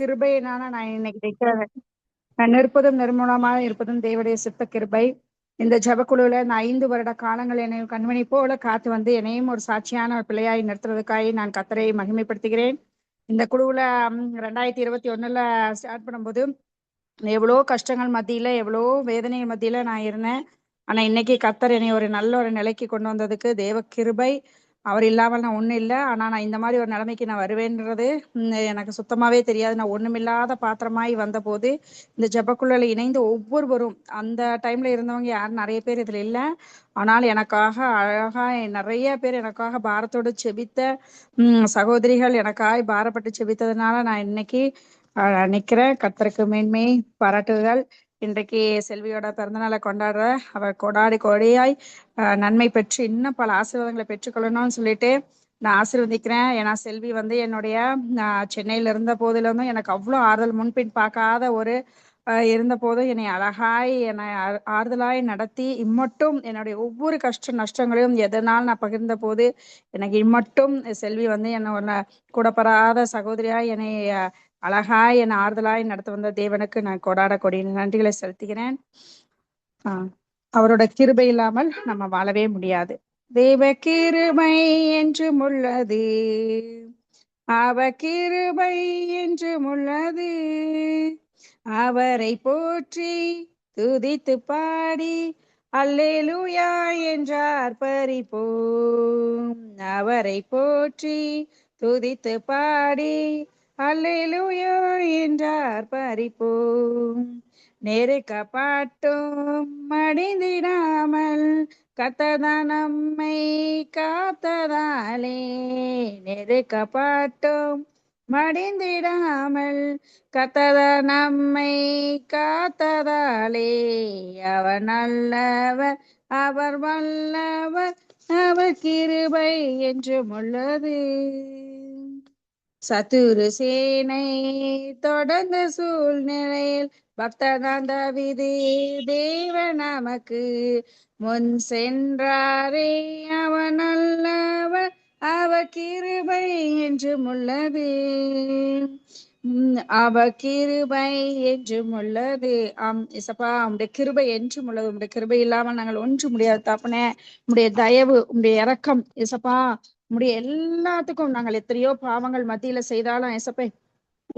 கிருபையினால நான் இன்னைக்கு நிற்கிறேன். நான் நிற்பதும் நிர்மூலமாக இருப்பதும் தேவனுடைய சித்த கிருபை. இந்த ஜெபக்குழுல இந்த 5 வருட காலங்கள் என்னை கண்மணி போல காத்து வந்து என்னையும் ஒரு சாட்சியான ஒரு பிள்ளையாய் நிறுத்துறதுக்காக நான் கர்த்தரை மகிமைப்படுத்துகிறேன். இந்த குழுவுல 2021 ஸ்டார்ட் பண்ணும்போது எவ்வளோ கஷ்டங்கள் மத்தியில எவ்வளோ வேதனை மத்தியில நான் இருந்தேன். ஆனா இன்னைக்கு கர்த்தர் என்னை ஒரு நல்ல ஒரு நிலைக்கு கொண்டு வந்ததுக்கு தேவ கிருபை. அவர் இல்லாமல் நான் ஒண்ணும் இல்லை. ஆனா நான் இந்த மாதிரி ஒரு நிலைமைக்கு நான் வருவேன்றது எனக்கு சுத்தமாவே தெரியாது. நான் ஒண்ணுமில்லாத பாத்திரமாய் வந்த போது இந்த ஜெபக்குழுல இணைந்து ஒவ்வொருவரும் அந்த டைம்ல இருந்தவங்க யாரும் நிறைய பேர் இதுல இல்லை. ஆனால் எனக்காக அழகா நிறைய பேர் எனக்காக பாரத்தோடு செபித்த சகோதரிகள் எனக்காக பாரப்பட்டு செபித்ததுனால நான் இன்னைக்கு நிக்கிறேன். கர்த்தருக்கு மேன்மை பாராட்டுகள். இன்றைக்கு செல்வியோட பிறந்தநாளை கொண்டாடுற அவர் கொடாடி கொடியாய் நன்மை பெற்று இன்னும் பல ஆசீர்வாதங்களை பெற்றுக்கொள்ளணும்னு சொல்லிட்டு நான் ஆசீர்வதிக்கிறேன். ஏன்னா செல்வி வந்து என்னுடைய சென்னையில இருந்த போதிலிருந்தும் எனக்கு அவ்வளோ ஆறுதல் முன்பின் பார்க்காத ஒரு இருந்த போதும் என்னை அழகாய் என்னை ஆறுதலாய் நடத்தி இம்மட்டும் என்னுடைய ஒவ்வொரு கஷ்ட நஷ்டங்களையும் எதனால் நான் பகிர்ந்த போது எனக்கு இம்மட்டும் செல்வி வந்து என்னோட கூடப்படாத சகோதரியாய் என்னை அழகாய் என்னை ஆறுதலாய் நடத்த வந்த தேவனுக்கு நான் கொடாட கொடி நன்றிகளை செலுத்துகிறேன். அவரோட கிருபை இல்லாமல் நம்ம வாழவே முடியாது. தேவ கிருபை என்றும் உள்ளது, அவ கிருபை என்றும் உள்ளது, அவரை போற்றி துதித்து பாடி அல்லேலூயா என்றார் பரிபோம். அவரை போற்றி துதித்து பாடி அல்லேலூயா என்றார் பரிபோம். நெருக்கப்பட்டும் மடிந்திடாமல் கர்த்தர்தான் நம்மை காத்ததாலே, நெருக்கப்பட்டும் மடிந்திடாமல் கர்த்தர்தான் நம்மை காத்ததாலே, அவர் நல்லவர் அவர் வல்லவர் அவர் கிருபை என்றும் உள்ளது. சத்துரு சேனை தொடர்ந்த சூழ்நிலையில் பக்ததான் தாவீது தேவன் நமக்கு முன் சென்றாரே, அவன் நல்லவர் அவர் கிருபை என்றும் உள்ளது, அவர் கிருபை என்றும் உள்ளது. இசப்பா உம்முடைய கிருபை என்றும் உள்ளது. உம்முடைய கிருபை இல்லாமல் நாங்கள் ஒன்று முடியாது தாப்பனே. உம்முடைய தயவு உம்முடைய இரக்கம் இசப்பா உம்முடைய எல்லாத்துக்கும் நாங்கள் எத்தனையோ பாவங்கள் மத்தியில செய்தாலும் இசப்பை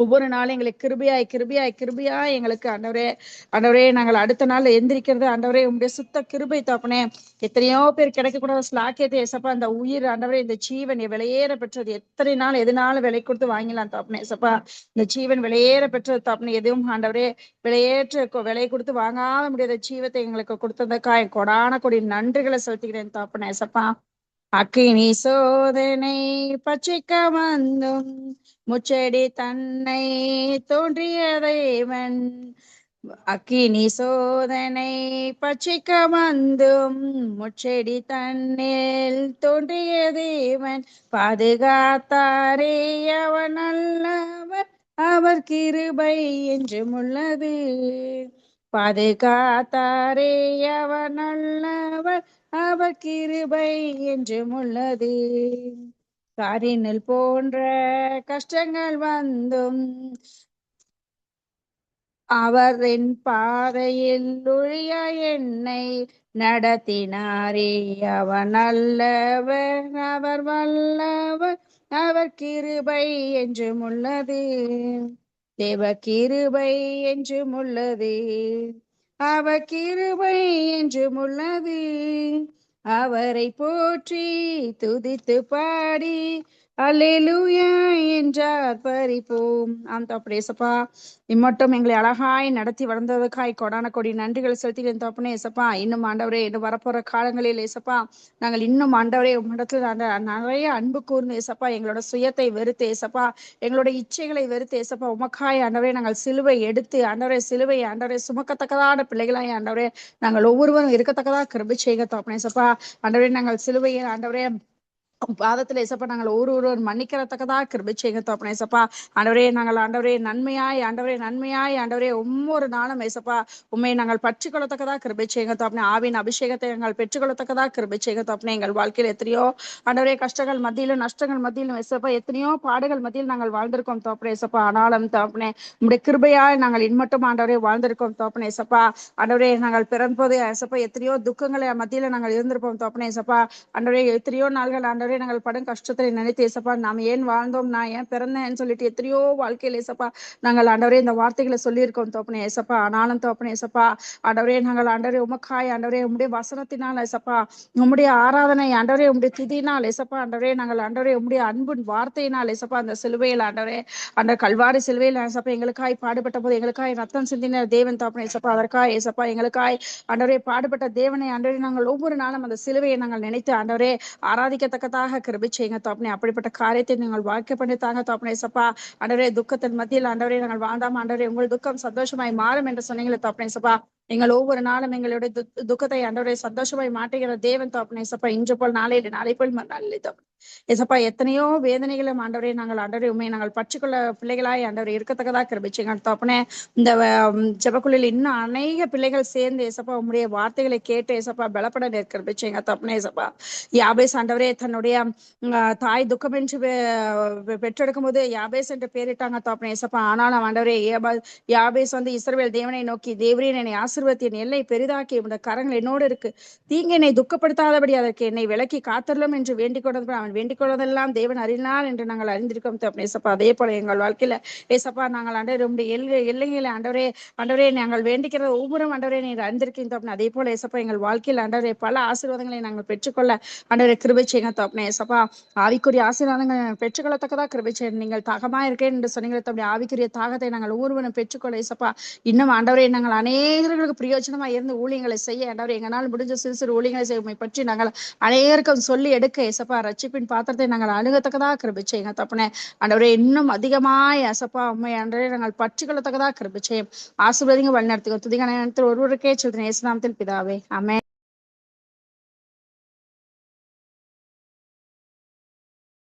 ஒவ்வொரு நாளும் எங்களுக்கு கிருபையாய் கிருபையாய் கிருபையாய் எங்களுக்கு ஆண்டவரே நாங்கள் அடுத்த நாள் எந்திரிக்கிறது ஆண்டவரே உங்களுடைய சுத்த கிருபை தாப்பனே. எத்தனையோ பேர் கிடைக்கக்கூடாத ஸ்லாக்கியத்தை ஏசப்பா அந்த உயிர் ஆண்டவரே இந்த ஜீவன் விலையேற பெற்றது. எத்தனை நாள் எதுனாலும் விலை கொடுத்து வாங்கிலாம் தாப்பனே ஏசப்பா. இந்த ஜீவன் விலையேற பெற்றது தாப்பனே. எதுவும் ஆண்டவரே விலை கொடுத்து வாங்காத முடியாத ஜீவத்தை எங்களுக்கு கொடுத்ததுக்காக கொடான கொடி நன்றிகளை செலுத்துகிறேன் தாப்பனே ஏசப்பா. அக்கினி சோதனை பச்சிக்க வந்தும் முச்செடி தன்னை தோன்றிய தேவன், அக்கினி சோதனை பச்சிக்க வந்தும் முச்செடி தன்னில் தோன்றிய தேவன் பாதுகாத்தாரே, அவன் நல்லவர் அவர் கிருபை என்றும் உள்ளது, பாதுகாத்தாரே அவர் நல்லவர் அவர் கிருபை என்றும் உள்ளது. காரினில் போன்ற கஷ்டங்கள் வந்தும் அவர் என் பாதையில் ஒழிய என்னை நடத்தினாரே, அவர் நல்லவர் அவர் வல்லவர் அவர் கிருபை என்றும் உள்ளது, தேவ கிருபை என்றும் உள்ளது, அவர் கிருபை என்றும் உள்ளது, அவரை போற்றி துதித்து பாடி அல்லேலூயா என்றார் பரிபோம். தோப்பனேசப்பா இம்மட்டும் எங்களை அழகாய் நடத்தி வளர்ந்ததுக்காய் கொடான கொடி நன்றிகள் செலுத்துகிறேன் தோப்பனே ஏசப்பா. இன்னும் ஆண்டவரே இன்னும் வரப்போற காலங்களில் ஏசப்பா நாங்கள் இன்னும் ஆண்டவரே உம்மிடத்தில் நிறைய அன்பு கூர்ந்து ஏசப்பா எங்களோட சுயத்தை வெறுத்து ஏசப்பா எங்களோட இச்சைகளை வெறுத்து ஏசப்பா உமக்காய் ஆண்டவரே நாங்கள் சிலுவை எடுத்து ஆண்டவரே சிலுவை ஆண்டவரே சுமக்கத்தக்கதான பிள்ளைகளாய் ஆண்டவரே நாங்கள் ஒவ்வொருவரும் இருக்கத்தக்கதா கிருபை செய்க தோப்பனே ஏசப்பா. ஆண்டவரே நாங்கள் சிலுவையை ஆண்டவரே பாதத்துல ஏசப்பா நாங்கள் ஒருவர் மன்னிக்கிறத்தக்கதா கிருபை செய்யுங்க தகப்பனே ஏசப்பா. ஆண்டவரே நாங்கள் ஆண்டவரே நன்மையாய் ஆண்டவரே ஒவ்வொரு நாளும் ஏசப்பா உண்மை நாங்கள் பற்றிக்கொள்ளத்தக்கதா கிருபை செய்யுங்க தகப்பனே. ஆவின் அபிஷேகத்தை நாங்கள் பெற்றுக்கொள்ளத்தக்கதா கிருபை செய்யுங்க தகப்பனே. எங்கள் வாழ்க்கையில் எத்தனையோ ஆண்டவரே கஷ்டங்கள் மத்தியிலும் நஷ்டங்கள் மத்தியிலும் ஏசப்பா எத்தனையோ பாடுகள் மத்தியில் நாங்கள் வாழ்ந்திருக்கோம் தகப்பனே ஏசப்பா. ஆனாலும் தகப்பனே உங்களுடைய கிருபையாய் நாங்கள் இன்மட்டும் ஆண்டவரே வாழ்ந்திருக்கோம் தகப்பனே ஏசப்பா. ஆண்டவரே நாங்கள் பிறந்தபோது ஏசப்பா எத்தனையோ துக்கங்களை மத்தியில நாங்கள் இருந்திருப்போம் தகப்பனே ஏசப்பா. ஆண்டவரே எத்தனையோ நாள்கள் ஆண்டவரே நாங்கள் படும் கஷ்டத்தை நினைத்து ஏசப்பா நாம் ஏன் வாழ்ந்தோம், நான் ஏன் பிறந்தேன்னு சொல்லிட்டு எத்தனையோ வாழ்க்கையில் ஏசப்பா நாங்கள் ஆண்டவரே இந்த வார்த்தைகளை சொல்லியிருக்கோம் தோப்பனே ஏசப்பா. ஆனாலும் தோப்பனே ஏசப்பா ஆண்டவரே நாங்கள் ஆண்டவரே உமக்காய் ஆண்டவரே உம்முடைய வசனத்தினால் ஏசப்பா உம்முடைய ஆராதனை ஆண்டவரே உம்முடைய துதினால் ஏசப்பா ஆண்டவரே நாங்கள் ஆண்டவரே உம்முடைய அன்பின் வார்த்தையினால் ஏசப்பா அந்த சிலுவையில் ஆண்டவரே அந்த கல்வாரி சிலுவையில் ஏசப்பா எங்களுக்காய் பாடுபட்ட போது எங்களுக்காய் ரத்தம் சிந்தின தேவன் தோப்பனே ஏசப்பா. அதற்காய் ஏசப்பா எங்களுக்காய் ஆண்டவரே பாடுபட்ட தேவனை ஆண்டவரே நாங்கள் ஒவ்வொரு நாளும் அந்த சிலுவையை நாங்கள் நினைத்து ஆண்டவரே ஆராதிக்கத்தக்கதாக கிருபை செய்யுங்க தகப்பனே. அப்படிப்பட்ட காரியத்தை நீங்கள் வாழ்க்கை பண்ணி தாங்க தகப்பனே ஏசப்பா. ஆண்டவரே துக்கத்தின் மத்தியில் ஆண்டவரே நாங்கள் வாழ்ந்தாம் ஆண்டவரே உங்கள் துக்கம் சந்தோஷமாய் மாறும் என்று சொன்னீங்களே தகப்பனே ஏசப்பா. நீங்கள் ஒவ்வொரு நாளும் எங்களுடைய துக்கத்தை ஆண்டவரே சந்தோஷமாய் மாட்டுகிற தேவன் தகப்பனே ஏசப்பா. இன்று போல் நாளை போல் மறுநாளிலே தகப்பனே ஏசப்பா எத்தனையோ வேதனைகளும் ஆண்டவரே நாங்கள் ஆண்டவரே உண்மையை நாங்கள் பற்றிக்கொள்ள பிள்ளைகளாய் ஆண்டவரே இருக்கத்தக்கதா கிருபை செய்யுங்க தகப்பனே. இந்த ஜெபக்குழியில் இன்னும் அநேக பிள்ளைகள் சேர்ந்து ஏசப்பா உம்முடைய வார்த்தைகளை கேட்டு ஏசப்பா பலப்பட கிருபை செய்யுங்க தகப்பனே ஏசப்பா. யாபேஸ் ஆண்டவரே தன்னுடைய தாய் துக்கம் என்று பெற்றெடுக்கும் போது யாபேஸ் என்று பேரிட்டாங்க தகப்பனே ஏசப்பா. ஆனாலும் ஆண்டவரே யாபேஸ் வந்து இஸ்ரவேல் தேவனை நோக்கி தேவரே என்னை ஆசீர்வதியின் எல்லை பெரிதாக்கி உடைய கரங்கள் என்னோடு இருக்கு, தீங்கு என்னை துக்கப்படுத்தாதபடி அதற்கு என்னை விலக்கி காத்தரலும் என்று வேண்டிக் கொண்டது. அவன் வேண்டிக் கொள்வதெல்லாம் தேவன் அறினார் என்று நாங்கள் அறிந்திருக்கோம் தகப்பனே ஏசப்பா. அதே போல எங்கள் வாழ்க்கையில ஏசப்பா நாங்கள் ஆண்டவரே உடைய எல்லைகளை ஆண்டவரே நாங்கள் வேண்டிக்கிற ஒவ்வொரு ஆண்டவரே நீர் அறிந்திருக்கீங்க தகப்பனே. அதே போல ஏசப்பா எங்கள் வாழ்க்கையில் ஆண்டவரே பல ஆசீர்வாதங்களை நாங்கள் பெற்றுக்கொள்ள ஆண்டவரே கிருபை செய்யுங்க தகப்பனே ஏசப்பா. ஆவிக்குரிய ஆசீர்வாதங்கள் பெற்றுக்கொள்ளத்தக்கதா கிருபை செய்யுங்க. நீங்கள் தாகமா இருக்கேன் என்று சொன்னீங்களே தகப்பனே. ஆவிக்குரிய தாகத்தை நாங்கள் ஒவ்வொருவரும் பெற்றுக்கொள்ள ஏசப்பா. இன்னும் ஆண்டவரே நாங்கள் அநேகர்களுக்கு பிரயோஜனமா இருந்து ஊழியங்களை செய்ய ஆண்டவரே எங்களால் முடிஞ்ச சிறு சிறு ஊழியங்களை செய்ய பற்றி நாங்கள் அநேகருக்கும் சொல்லி எடுக்க ஏசப்பா ரட்சிப்பின் பாத்திரத்தை நாங்கள் அணுகத்தக்கதா கிருபை செய்யுங்க தகப்பனே. ஆண்டவரே இன்னும் அதிகமாய் ஏசப்பா உண்மை ஆண்டவரே நாங்கள் பற்றிக்கொள்ளத்தக்கதா கிருபை செய்யும். ஆசீர்வாதங்கள் வழிநடத்துங்க. துதிகான ஒருவருக்கே சொல்றேன் இயேசு நாமத்தில் பிதாவே, ஆமென்.